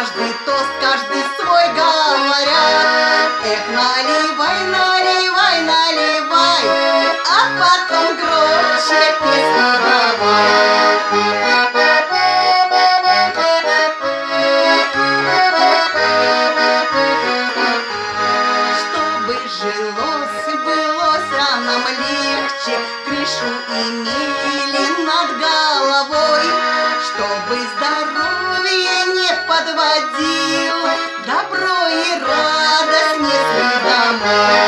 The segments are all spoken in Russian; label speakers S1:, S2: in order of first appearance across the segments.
S1: каждый тост, каждый свой говорят. Эх, наливай, наливай, наливай, а потом громче песню давай. Чтобы жилось, былось нам легче, крышу имели над головой, чтобы здоровье не подводил, добро и радость несли домой.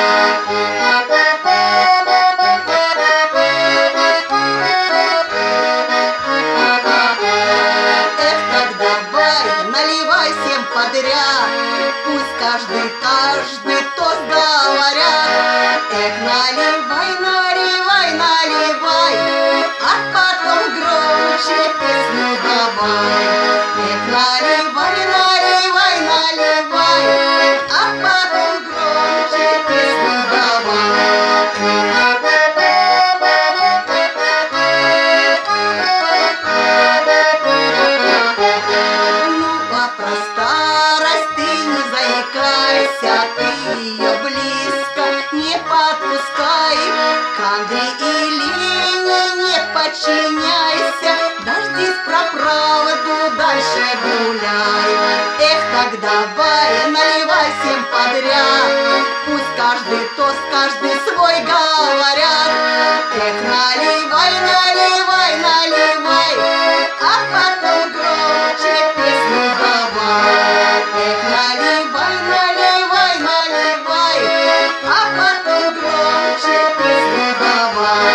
S1: Эх, так давай, наливай всем подряд, пусть каждый тост говорят. Эх, наливай, наливай, наливай, а потом громче песню давай. Эх, наливай, наливай, наливай, а потом громче песню давай. Ну, а про старость ты не заикайся, ты ее близко не подпускай, к Андре и Лене не подчиняйся, дождись про правду, дальше гуляй. Эх, так давай, наливай всем подряд, пусть каждый тост, каждый свой говорят. Эх, наливай, наливай, наливай, а потом громче песню давай. Эх, наливай, наливай, наливай, а потом громче песню давай.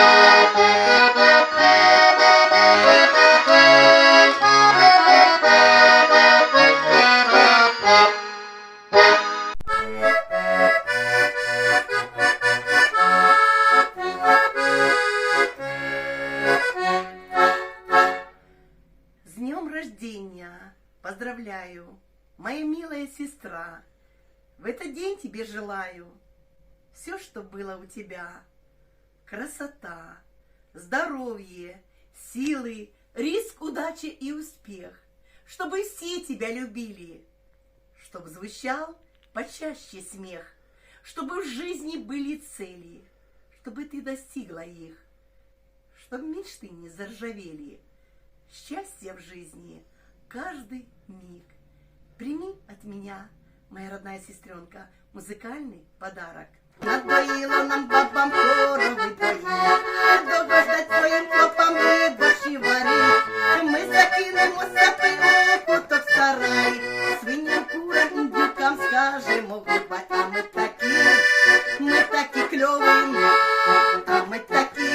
S1: С днем рождения поздравляю, моя милая сестра. В этот день тебе желаю все, что было у тебя. Красота, здоровье, силы, риск, удача и успех. Чтобы все тебя любили, чтобы звучал почаще смех, чтобы в жизни были цели, чтобы ты достигла их, чтобы мечты не заржавели. Счастья в жизни каждый миг. Прими от меня, моя родная сестренка, музыкальный подарок. Надоело нам бабам коровы доить, долго ждать своим хлопам и борщи варить. Мы закинемся пылку, то в сарай, свиньям, курам, индюкам скажем огурбай. А мы таки клёвые, а мы таки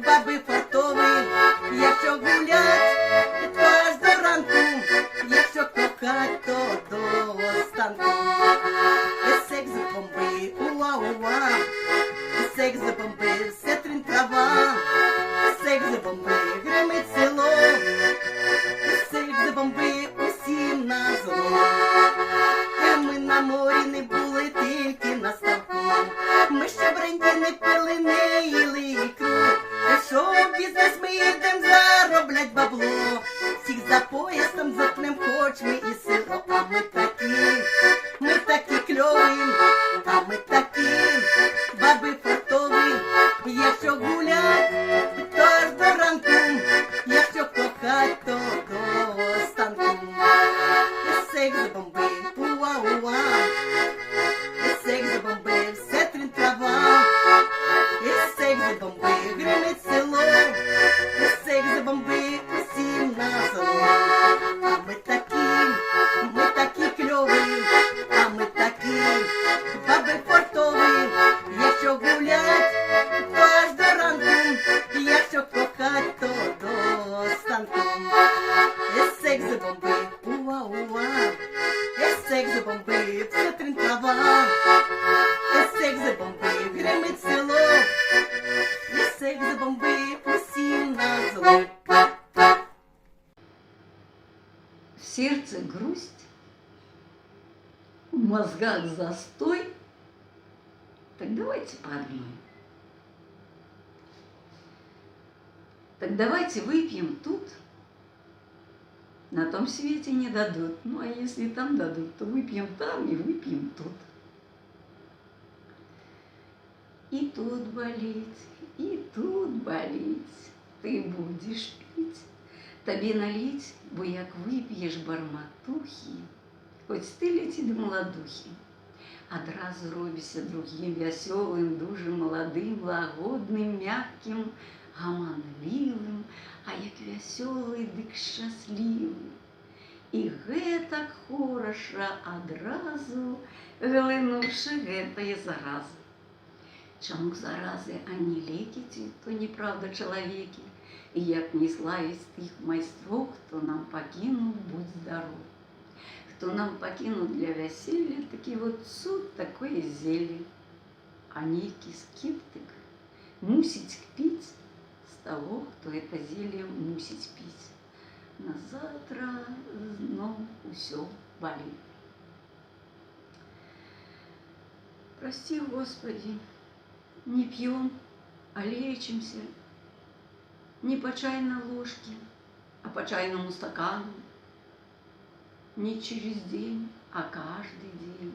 S1: баби фартові. Якщо гулять кожну ранку, якщо кохать, то до останку. Секс бомби, уа-уа, секс бомби, все трин трава, секс бомби, гримить село, секс бомби, усім на зло. Ми на морі не були, тільки на ставку, ми ще в ренді не пили, не їли ікру. Шоу-бізнес ми йдем зароблять бабло, всіх за поясом заткнем хоч ми і село. А ми такі кльові, а ми такі баби фартові. Якщо гулять, то аж до ранку, якщо кохать, то до останку. Секс бомби, уа-уа, секс бомби, все трин трава, секс бомби, гримить село, секс бомби, усім на зло. А ми такі кльові, а ми такі баби фартові. Якщо гулять, то аж до ранку, якщо кохать, то до останку. Секс бомби, уа-уа, секс бомби, все трин трава, секс бомби, гримить село, секс бомби, усім на зло.
S2: В сердце грусть, в мозгах застой. Так давайте по одной. Так давайте выпьем тут На том свете не дадут. Ну, а если там дадут, то выпьем там и выпьем тут. И тут болеть, и тут болеть, ты будешь пить. Тобі налить, бо як вип'єш барматухи, хоч стиліті до молодухи, одразу робишся другим веселым, дуже молодым, лагодным, мягким, гаманливым, а як веселый, дык щасливый. І гэтак хороша одразу, глинувши гэтай заразы. Чаму заразы, а не лекі, то неправда чалавекі, і як не славіць тых майстроў, хто нам пакінуў, будь здаров. Хто нам пакінуў для вяселля, такі вот цуд, такое зелле. А нейкі скептык мусіць кпіць з таго, хто это зелле мусіць піць. На завтра зноў усё баліць. Прости, Господи, не пьем, а лечимся. Не по чайной ложке, а по чайному стакану. Не через день, а каждый день.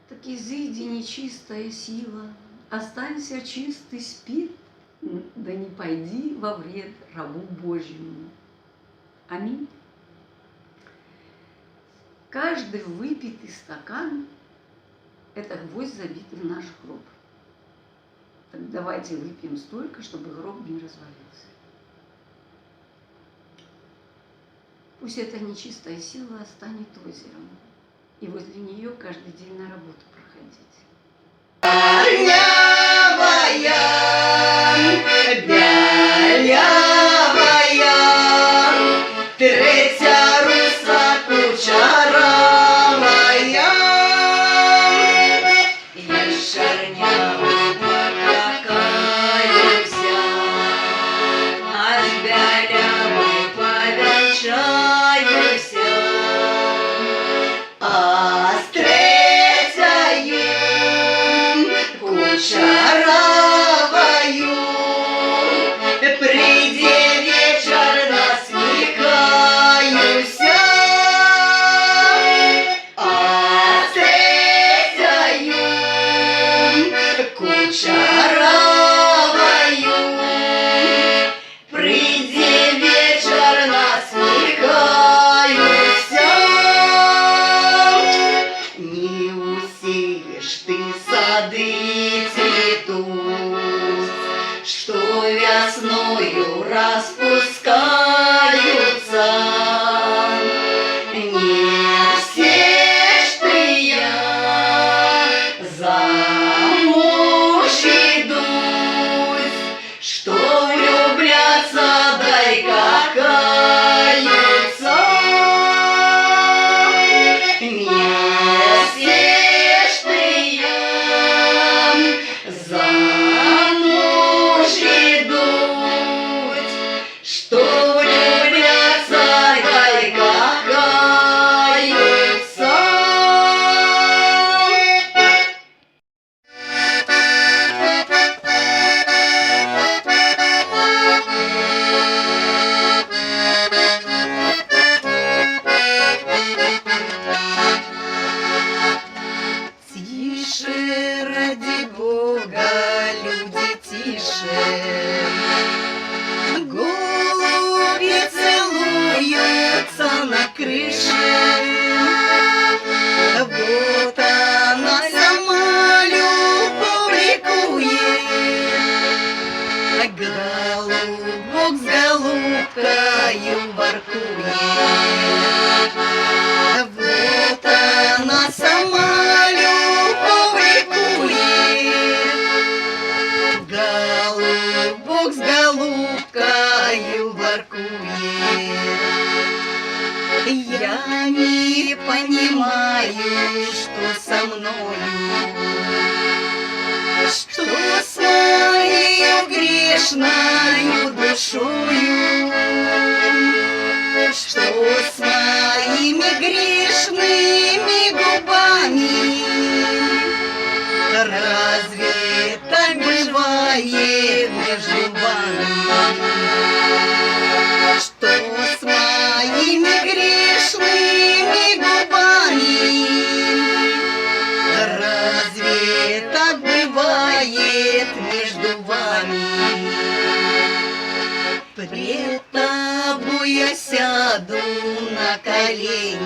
S2: Так изыди нечистая сила, останься чистый спит, да не пойди во вред рабу Божьему. Аминь. Каждый выпитый стакан – это гвоздь, забитый в наш гроб. Так давайте выпьем столько, чтобы гроб не развалился. Пусть эта нечистая сила станет озером, и возле нее каждый день на работу проходить.
S1: Белявая, белявая, третья руса кучаровая, я шарнявый покакаюся, а с белявой повенчаюся, а с третьей кучаровою приди вечер насмехаюся, а с третьей кучаровою приди вечер насмехаюся. Не усеешь ты сады цветут, что весною распускаются. Не всешь ты я замуж идут, что влюбляться дай кахаются. Не всешь ты я замуж идут, что влюбляться дай кахаются. Тише, ради Бога, люди, тише. Голуби целуются на крыше. Вот она сама любовь ликует. Голубок с голубкою воркует. Вот она сама любовь ликует. Голубок с голубкою воркует. Я не понимаю, что со мною, что с моей грешною душою, что с моими грешными губами. Разве так бывает между вами? Что я сяду на колени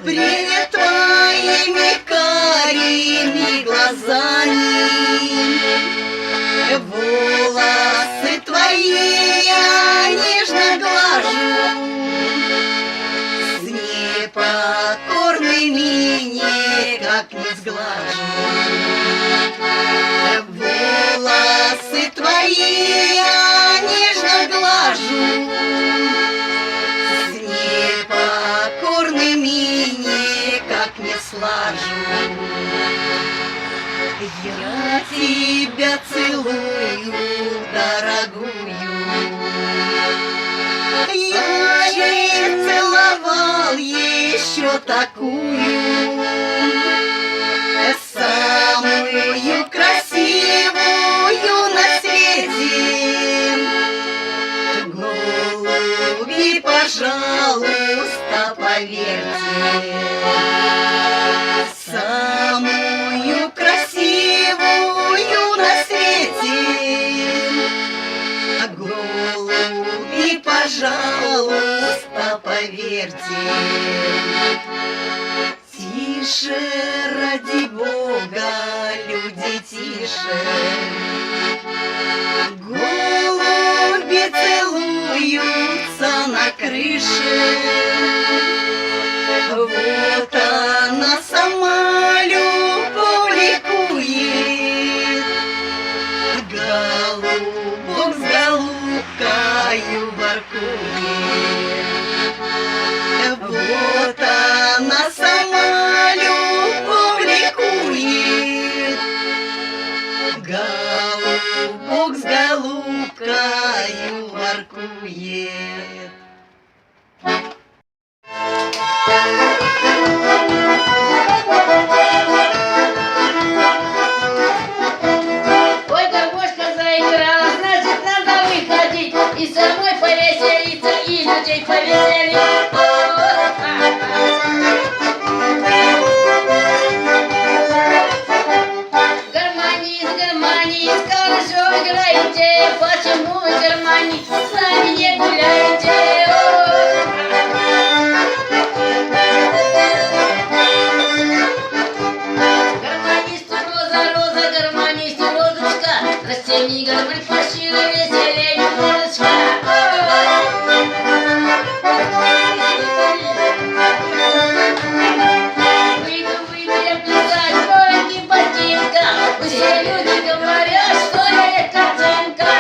S1: пред твоими карими глазами. Волосы твои я нежно глажу, с непокорными никак не сглажу. Волосы твои я нежно глажу, с непокорными никак не слажу. Я тебя целую, дорогую, я же целовал еще такую, самую красивую на свете. Голуби, пожалуйста, поверьте, самую красивую на свете. Голуби, пожалуйста, поверьте. Тише, ради Бога, люди, тише. Голуби целуются на крыше. Вот она сама любовь ликует. Голубок с голубкою воркует. Вот она сама любовь ликует. Голубок с голубкою воркует.
S3: Ой, гармошка заиграла, значит, надо выходить и самой повеселиться, и людей повеселить. Гармонист, гармонист, хорошо играете, почему вы, гармонист, сами не гуляете? Гармонисту роза, роза, гармонисту розочка, растяни гармонь пошире, веселей немножечко. Выйду я плясать в новеньких ботинках, все люди говорят, что я картинка.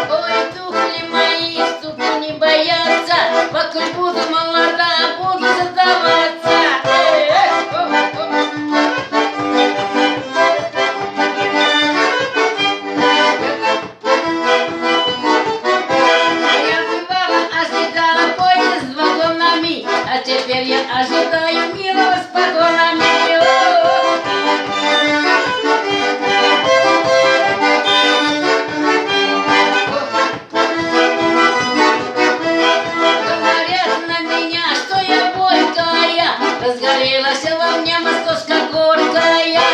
S3: Ой, туфли мои, ступу не боятся, покуль буду молода, буду задаваться. Я бывала, ожидала поезд с вагонами, а теперь я ожидаю милого с погонами. Говорят на меня, что я бойкая, разгорелась во мне московская горькая.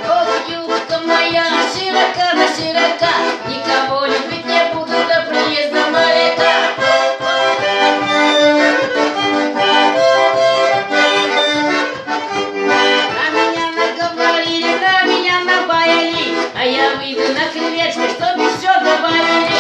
S3: Ох, юбка моя, широка на широка, никого любить не буду до приезда моряка. На меня наговорили, на меня набаяли, а я выйду на креветку, чтоб еще добавили.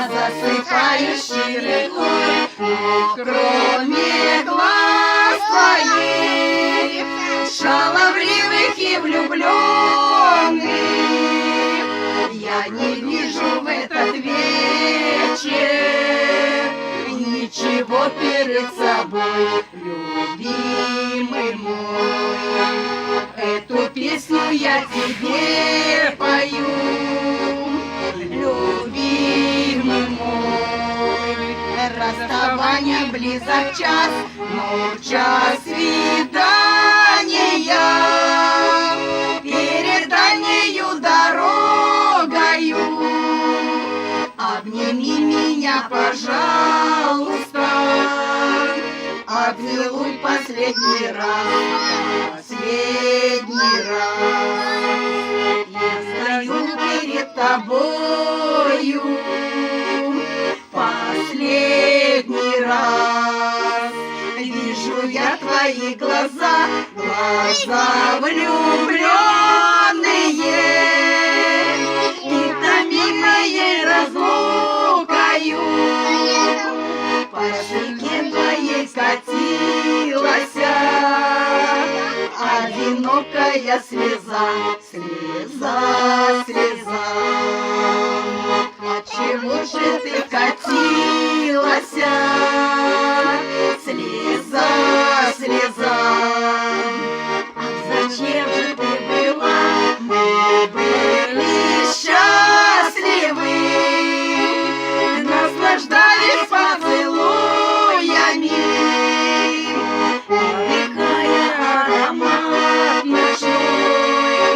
S1: засыпающий рекой, но кроме глаз твоих, шаловливых и влюбленных, я не вижу в этот вечер ничего перед собой, любимый мой. Эту песню я тебе пою, любимый мой. Расставание близок час, но в час свидания перед дальнею дорогою обними меня, пожалуйста, обнялуй последний раз, последний раз. Я стою перед тобою последний раз. Вижу я твои глаза, глаза влюбленные, и томимые разлукою по щеке твоей скатилась одинокая слеза, слеза, слеза. Отчего же ты катилась, слеза, слеза? Зачем же ты была? Мы были счастливы, наслаждались поцелуями, вдыхая аромат ночной,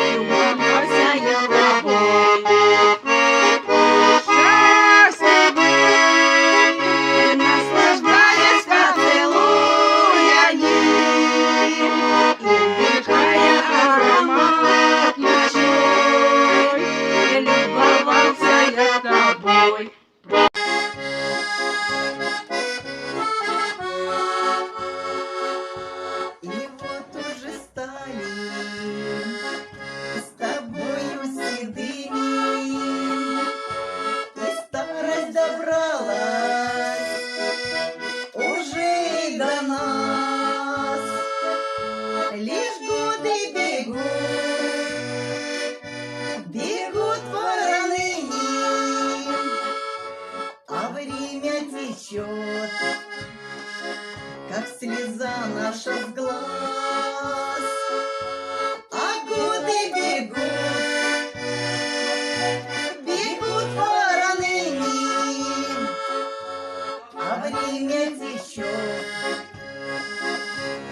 S1: любовался я тобой. Счастливы, наслаждаясь поцелуями, вдыхая аромат ночной, любовался я тобой. И вот уже стали с тобою седыми, и старость добралась уже и до нас. Лишь годы бегут, бегут вороными, а время течет, как слеза наша с глаз. А годы бегут, бегут вороными, а время течет,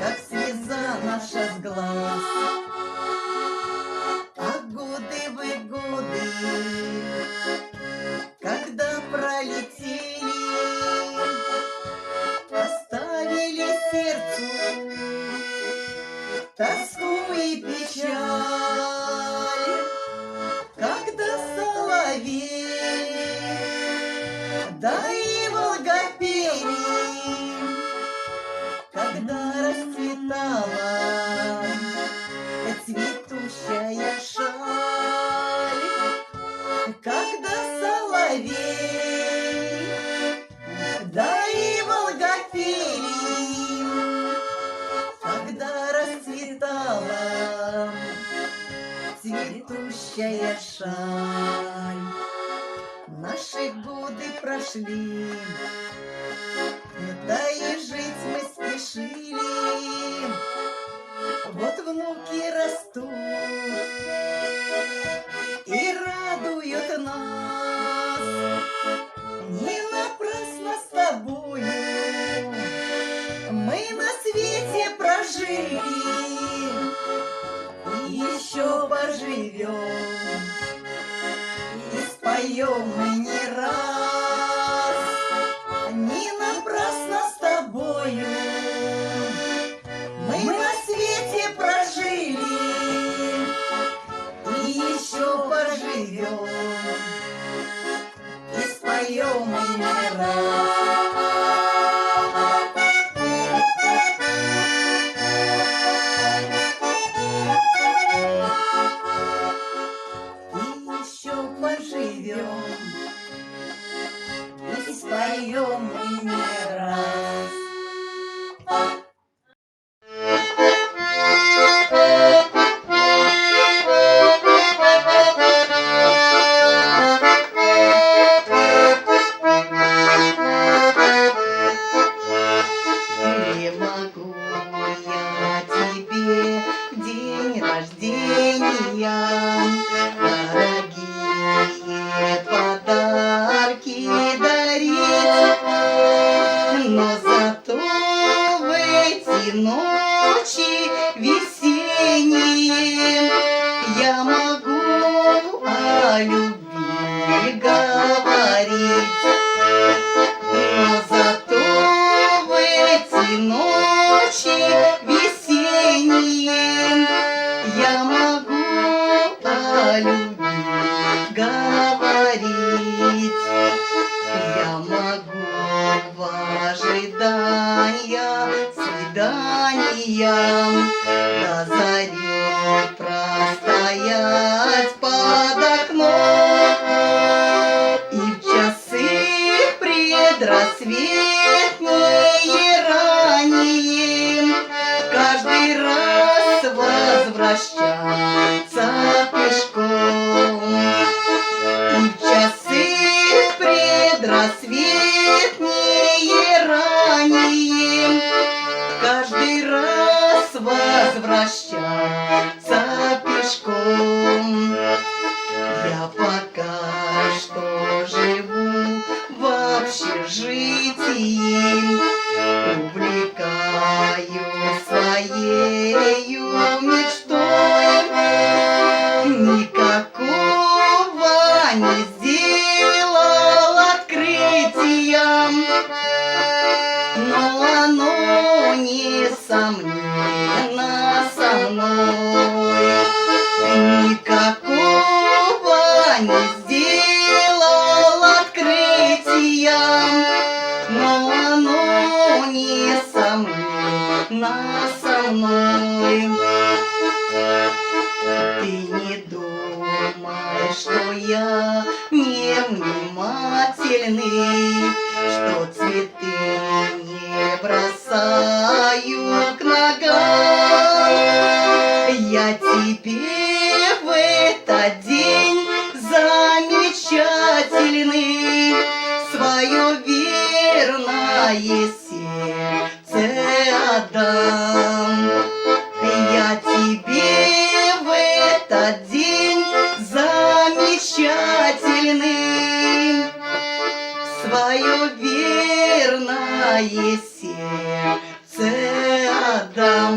S1: как слеза наша с глаз. А годы вы годы, когда пролетели, оставили сердцу тоску и печаль, когда соловей, да и волга пели, когда расцветала цветущая шаль, когда соловей, да и волга пели, когда расцветала цветущая шаль. Наши годы прошли, да и жить мы спешили. Вот внуки растут и радуют нас. Не напрасно с тобою мы на свете прожили, и еще поживем, и споем мы не раз. Не напрасно с тобою мы на свете прожили, и еще поживем, и споем мы не раз. И еще поживем, вдвоем и не раз. Не могу я тебе в день рождения дорогие подарки дарить, но зато в эти ночи весенние я могу о любви говорить. Но зато в эти ночи весенние я могу о любви говорить. Я могу в ожидания свидания до зари простоять под окном, и в часы предрассветные ранние каждый раз возвращаться пешком. И в часы предрассветные ранние каждый раз возвращаться пешком. Я пока что живу в общежитии, увлекаю своею мечтой, никакого не сделал открытия, но оно несомненно со мной. Никакого не сделал открытия, но оно несомненно со мной. Ты не думай, что я невнимательный, что цветы не бросаю к ногам. Я тебе в этот день замечательный свое верное сердце отдам. Я тебе в этот день замечательный свое верное сердце отдам.